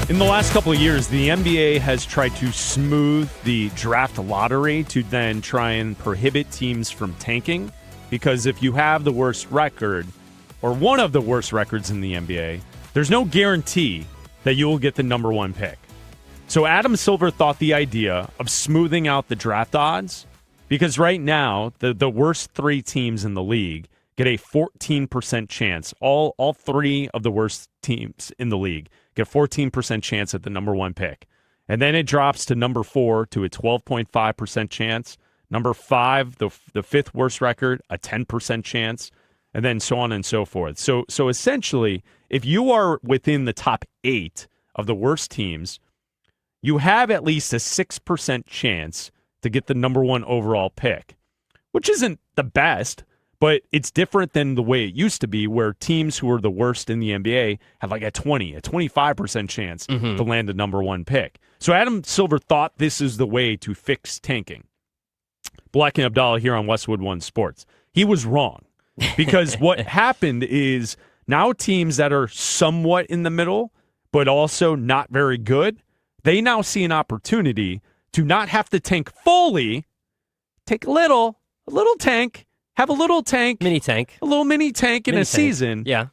In the last couple of years, the NBA has tried to smooth the draft lottery to then try and prohibit teams from tanking. Because if you have the worst record, or one of the worst records in the NBA, there's no guarantee that you will get the number one pick. So Adam Silver thought the idea of smoothing out the draft odds, because right now, the worst three teams in the league get a 14% chance. All three of the worst teams in the league get a 14% chance at the number one pick. And then it drops to number 4 to a 12.5% chance. Number 5, the fifth worst record, a 10% chance, and then so on and so forth. So essentially, if you are within the top 8 of the worst teams, you have at least a 6% chance to get the number one overall pick, which isn't the best, but it's different than the way it used to be, where teams who are the worst in the NBA have like a 25% chance to land a number one pick. So Adam Silver thought this is the way to fix tanking. Bleck Abdalla here on Westwood One Sports. He was wrong, because what happened is now teams that are somewhat in the middle, but also not very good, they now see an opportunity to not have to tank fully, take a little tank, have a little tank, a little mini tank in a season. Yeah.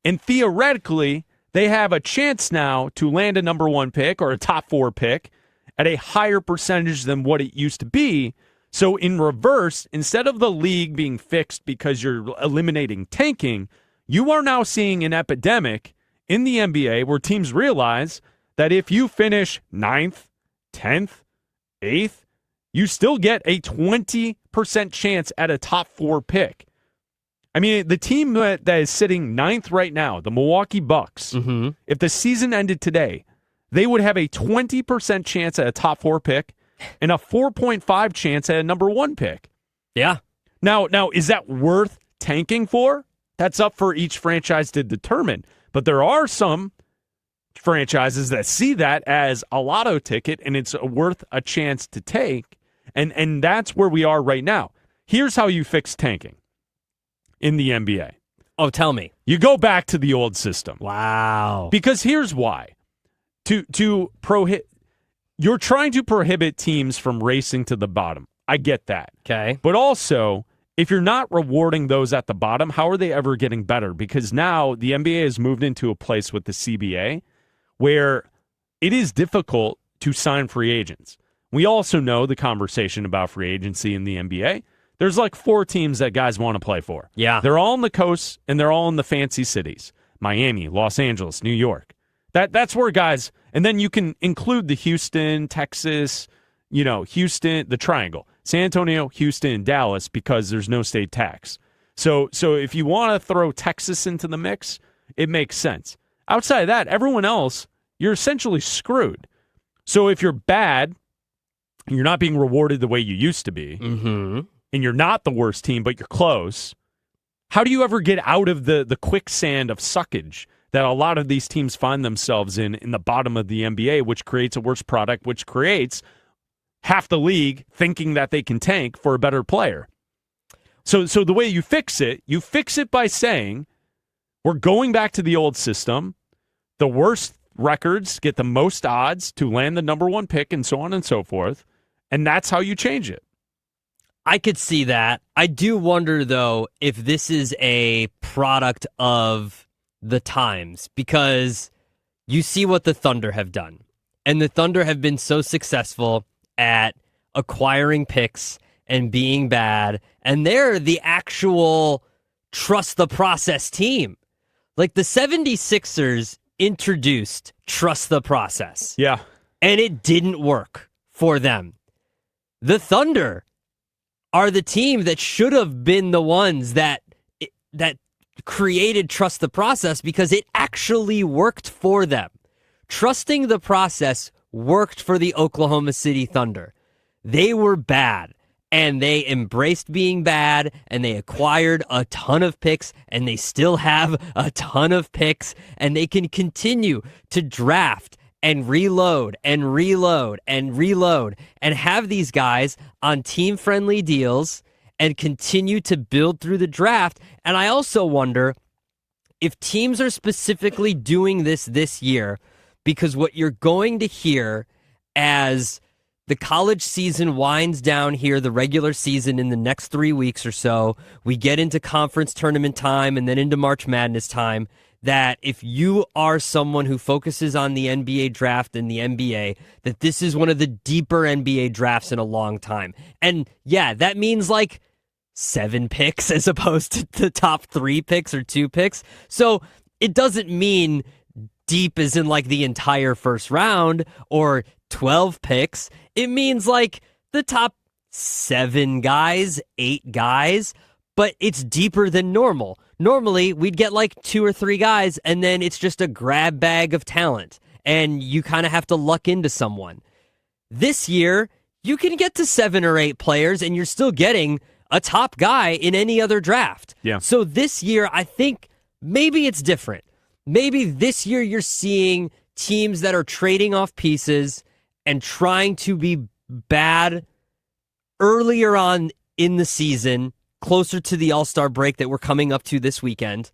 And theoretically, they have a chance now to land a number one pick or a top 4 pick at a higher percentage than what it used to be. So in reverse, instead of the league being fixed because you're eliminating tanking, you are now seeing an epidemic in the NBA where teams realize that if you finish 9th, 10th, 8th, you still get a 20% chance at a top 4 pick. I mean, the team that is sitting 9th right now, the Milwaukee Bucks, if the season ended today, they would have a 20% chance at a top 4 pick and a 4.5 chance at a number 1 pick. Yeah. Now, is that worth tanking for? That's up for each franchise to determine. But there are some franchises that see that as a lotto ticket, and it's worth a chance to take. And that's where we are right now. Here's how you fix tanking in the NBA. Oh, tell me. You go back to the old system. Wow. Because here's why. You're trying to prohibit teams from racing to the bottom. I get that. Okay. But also, if you're not rewarding those at the bottom, how are they ever getting better? Because now the NBA has moved into a place with the CBA where it is difficult to sign free agents. We also know the conversation about free agency in the NBA. There's like 4 teams that guys want to play for. Yeah. They're all on the coast, and they're all in the fancy cities. Miami, Los Angeles, New York. That's where guys, and then you can include the Houston, Texas, Houston, the triangle, San Antonio, Houston, Dallas, because there's no state tax. So if you want to throw Texas into the mix, it makes sense. Outside of that, everyone else, you're essentially screwed. So if you're bad, you're not being rewarded the way you used to be, and you're not the worst team, but you're close, how do you ever get out of the quicksand of suckage that a lot of these teams find themselves in the bottom of the NBA, which creates a worse product, which creates half the league thinking that they can tank for a better player? So the way you fix it by saying, we're going back to the old system. The worst records get the most odds to land the number 1 pick, and so on and so forth. And that's how you change it. I could see that. I do wonder, though, if this is a product of the times, because you see what the Thunder have done. And the Thunder have been so successful at acquiring picks and being bad. And they're the actual trust the process team. Like the 76ers introduced trust the process. Yeah. And it didn't work for them. The Thunder are the team that should have been the ones that created trust the process, because it actually worked for them. Trusting the process worked for the Oklahoma City Thunder. They were bad, and they embraced being bad, and they acquired a ton of picks, and they still have a ton of picks, and they can continue to draft and reload and reload and reload and have these guys on team-friendly deals and continue to build through the draft. And I also wonder if teams are specifically doing this year because what you're going to hear as the college season winds down here, the regular season in the next 3 weeks or so, we get into conference tournament time and then into March Madness time, that if you are someone who focuses on the NBA draft and the NBA, that this is one of the deeper NBA drafts in a long time. And yeah, that means like 7 picks as opposed to the top 3 picks or 2 picks. So it doesn't mean deep as in like the entire first round or 12 picks. It means like the top 7 guys, 8 guys, but it's deeper than normal. Normally, we'd get like 2 or 3 guys, and then it's just a grab bag of talent, and you kind of have to luck into someone. This year, you can get to 7 or 8 players, and you're still getting a top guy in any other draft. Yeah. So this year, I think maybe it's different. Maybe this year you're seeing teams that are trading off pieces and trying to be bad earlier on in the season, closer to the All-Star break that we're coming up to this weekend,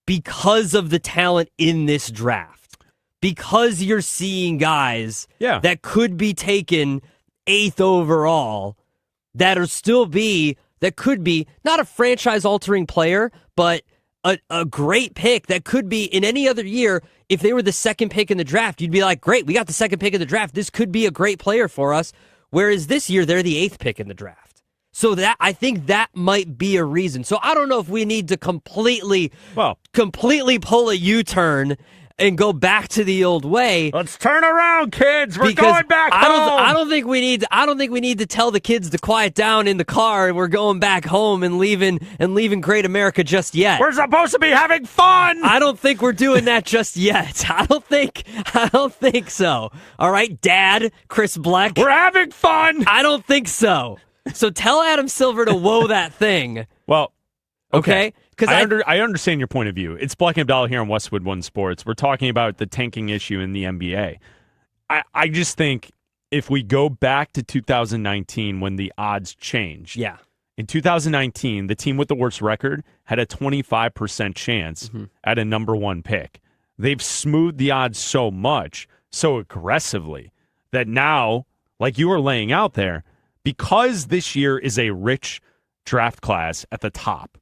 because of the talent in this draft. Because you're seeing guys that could be taken 8th overall that could be not a franchise-altering player, but a great pick that could be in any other year. If they were the 2nd pick in the draft, you'd be like, great, we got the 2nd pick in the draft. This could be a great player for us. Whereas this year, they're the 8th pick in the draft. So that I think that might be a reason. So I don't know if we need to completely pull a U-turn and go back to the old way. Let's turn around, kids. We're going back home. I don't think we need to tell the kids to quiet down in the car and we're going back home and leaving great America just yet. We're supposed to be having fun. I don't think we're doing that just yet. I don't think so. All right, Dad, Chris Bleck. We're having fun. I don't think so. So tell Adam Silver to whoa that thing. Well, okay. Because I understand your point of view. It's Bleck Abdalla here on Westwood One Sports. We're talking about the tanking issue in the NBA. I just think if we go back to 2019 when the odds changed. Yeah. In 2019, the team with the worst record had a 25% chance at a number 1 pick. They've smoothed the odds so much, so aggressively, that now, like you were laying out there, because this year is a rich draft class at the top,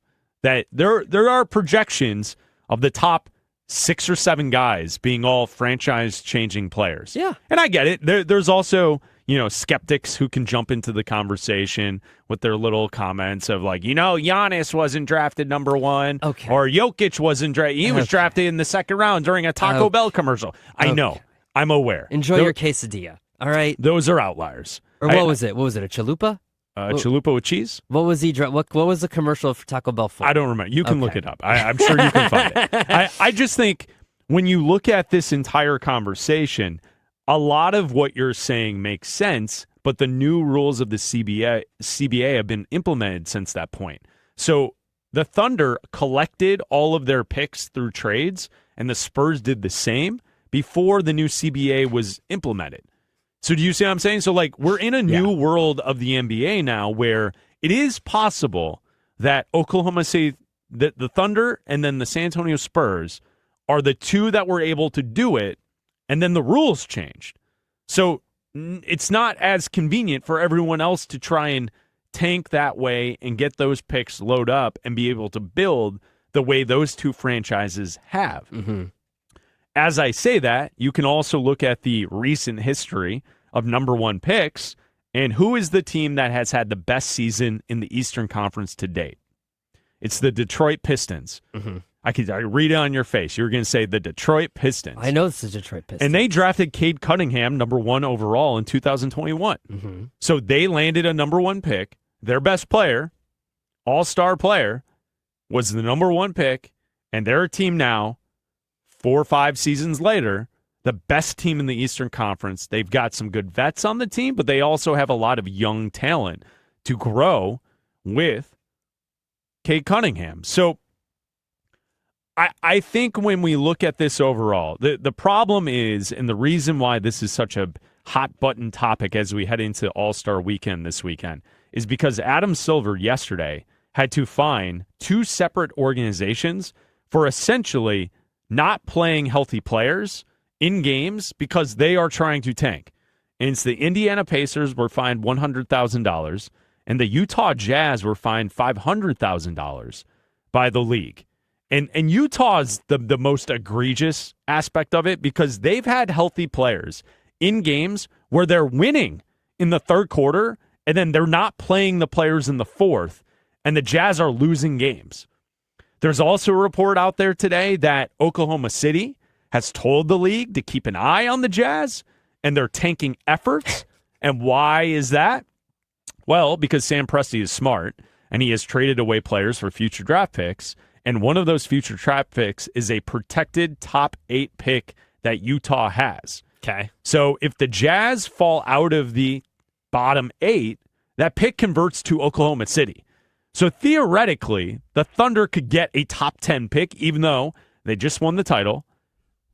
that there are projections of the top 6 or 7 guys being all franchise-changing players. Yeah. And I get it. There's also, skeptics who can jump into the conversation with their little comments of like, Giannis wasn't drafted number 1. Okay. Or Jokic wasn't drafted. He was drafted in the 2nd round during a Taco Bell commercial. I know. I'm aware. Enjoy your quesadilla. All right. Those are outliers. Or what was it? What was it? A chalupa? Chalupa with cheese? What was what was the commercial for Taco Bell for? I don't remember. You can look it up. I'm sure you can find it. I just think when you look at this entire conversation, a lot of what you're saying makes sense, but the new rules of the CBA have been implemented since that point. So the Thunder collected all of their picks through trades, and the Spurs did the same before the new CBA was implemented. So do you see what I'm saying? So, like, we're in a new world of the NBA now where it is possible that Oklahoma City, the Thunder, and then the San Antonio Spurs are the 2 that were able to do it, and then the rules changed. So it's not as convenient for everyone else to try and tank that way and get those picks load up and be able to build the way those 2 franchises have. Mm-hmm. As I say that, you can also look at the recent history of number 1 picks and who is the team that has had the best season in the Eastern Conference to date. It's the Detroit Pistons. Mm-hmm. I read it on your face. You're going to say the Detroit Pistons. I know it's the Detroit Pistons. And they drafted Cade Cunningham, number 1 overall in 2021. Mm-hmm. So they landed a number 1 pick. Their best player, all-star player, was the number 1 pick, and they're a team now, 4 or 5 seasons later, the best team in the Eastern Conference. They've got some good vets on the team, but they also have a lot of young talent to grow with Cade Cunningham. So I think when we look at this overall, the problem is, and the reason why this is such a hot-button topic as we head into All-Star Weekend this weekend, is because Adam Silver yesterday had to fine 2 separate organizations for essentially not playing healthy players in games because they are trying to tank. And it's the Indiana Pacers were fined $100,000, and the Utah Jazz were fined $500,000 by the league. And Utah's the most egregious aspect of it because they've had healthy players in games where they're winning in the third quarter, and then they're not playing the players in the fourth, and the Jazz are losing games. There's also a report out there today that Oklahoma City has told the league to keep an eye on the Jazz and their tanking efforts. And why is that? Well, because Sam Presti is smart, and he has traded away players for future draft picks. And one of those future draft picks is a protected top 8 pick that Utah has. Okay. So if the Jazz fall out of the bottom 8, that pick converts to Oklahoma City. So theoretically, the Thunder could get a top 10 pick, even though they just won the title.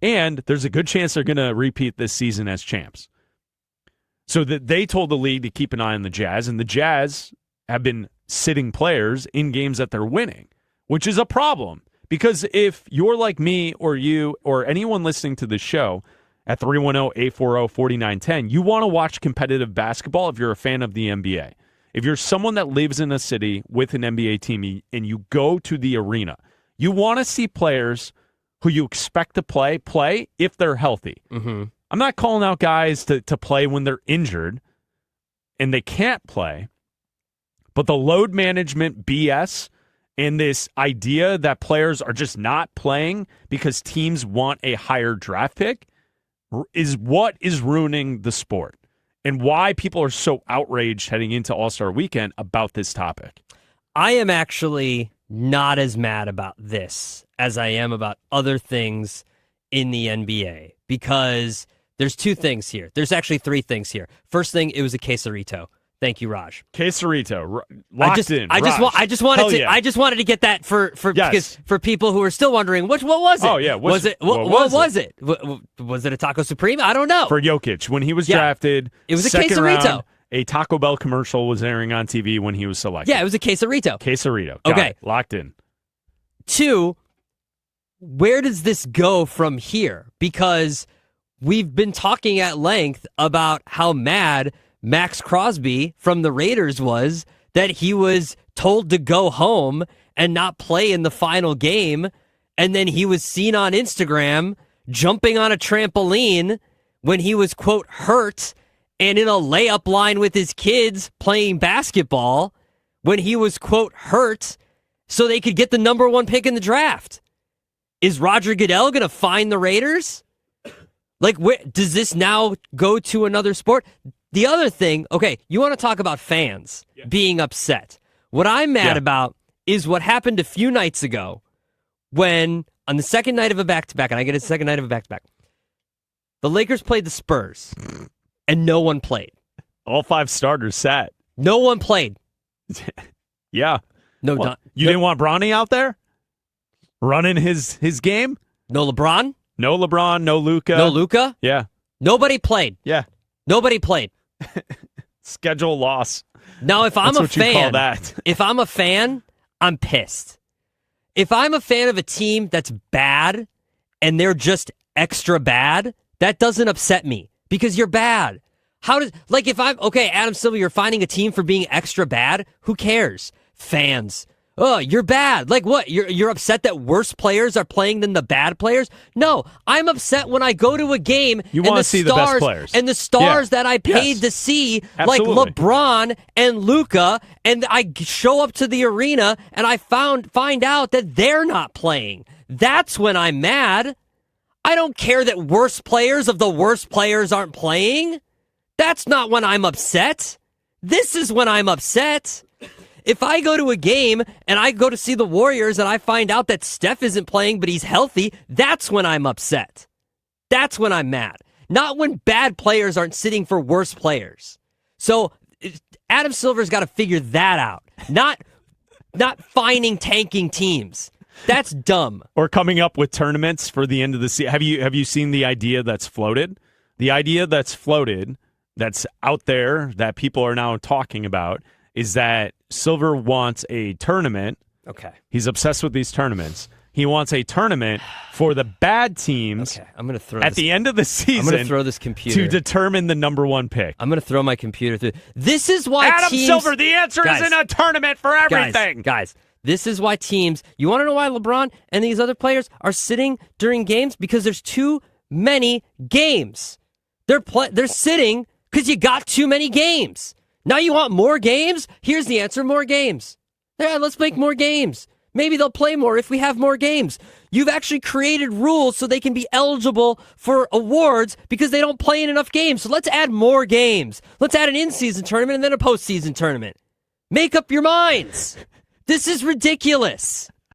And there's a good chance they're going to repeat this season as champs. So that they told the league to keep an eye on the Jazz, and the Jazz have been sitting players in games that they're winning, which is a problem. Because if you're like me or you or anyone listening to the show at 310-840-4910, you want to watch competitive basketball if you're a fan of the NBA. If you're someone that lives in a city with an NBA team and you go to the arena, you want to see players who you expect to play if they're healthy. Mm-hmm. I'm not calling out guys to play when they're injured and they can't play, but the load management BS and this idea that players are just not playing because teams want a higher draft pick is what is ruining the sport and why people are so outraged heading into All-Star Weekend about this topic. I am actually not as mad about this as I am about other things in the NBA because there's 2 things here. There's actually 3 things here. First thing, it was a quesarito. Thank you, Raj. Quesarito, locked in. I just wanted to get that for yes. because for people who are still wondering what was it? Oh yeah, what was it? Was it a taco supreme? I don't know. For Jokic when he was drafted, it was a second quesarito. Round, a Taco Bell commercial was airing on TV when he was selected. Yeah, it was a quesarito. Quesarito. Got okay, it. Locked in. 2, where does this go from here? Because we've been talking at length about how mad Max Crosby from the Raiders was that he was told to go home and not play in the final game, and then he was seen on Instagram jumping on a trampoline when he was, quote, hurt and in a layup line with his kids playing basketball when he was, quote, hurt so they could get the number 1 pick in the draft. Is Roger Goodell going to fine the Raiders? Like, does this now go to another sport? The other thing, okay, you want to talk about fans being upset. What I'm mad about is what happened a few nights ago when, on the second night of a back-to-back, and I get a second night of a back-to-back, the Lakers played the Spurs, and no one played. All 5 starters sat. No one played. Yeah. No, well, you didn't want Bronny out there running his game? No LeBron? No LeBron, no Luka. No Luka? Yeah. Nobody played. Yeah. Nobody played. Schedule loss. Now, if I'm That's a what fan, you call that. if I'm a fan, I'm pissed. If I'm a fan of a team that's bad and they're just extra bad, that doesn't upset me because you're bad. If I'm, okay, Adam Silver, you're finding a team for being extra bad? Who cares? Fans. Oh, you're bad. Like what? You're upset that worse players are playing than the bad players? No, I'm upset when I go to a game you want to see the best players. And the stars that I paid to see, Absolutely. like LeBron and Luka, and I show up to the arena and I find out that they're not playing. That's when I'm mad. I don't care that worse players of the worst players aren't playing. That's not when I'm upset. This is when I'm upset. If I go to a game and I go to see the Warriors and I find out that Steph isn't playing but he's healthy, that's when I'm upset. That's when I'm mad. Not when bad players aren't sitting for worse players. So Adam Silver's got to figure that out. Not finding tanking teams. That's dumb. Or coming up with tournaments for the end of the season. Have you seen the idea that's floated? The idea that's floated, that's out there, that people are now talking about, is that Silver wants a tournament. Okay. He's obsessed with these tournaments. He wants a tournament for the bad teams Okay, I'm going to throw at the end of the season. I'm going to throw this computer to determine the number one pick. I'm going to throw my computer through. This is why Adam teams, Silver, the answer isn't a tournament for everything. Guys, this is why teams, you want to know why LeBron and these other players are sitting during games? Because there's too many games. They're sitting because you got too many games. Now you want more games? Here's the answer, more games. Yeah, let's make more games. Maybe they'll play more if we have more games. You've actually created rules so they can be eligible for awards because they don't play in enough games. So let's add more games. Let's add an in-season tournament and then a postseason tournament. Make up your minds. This is ridiculous.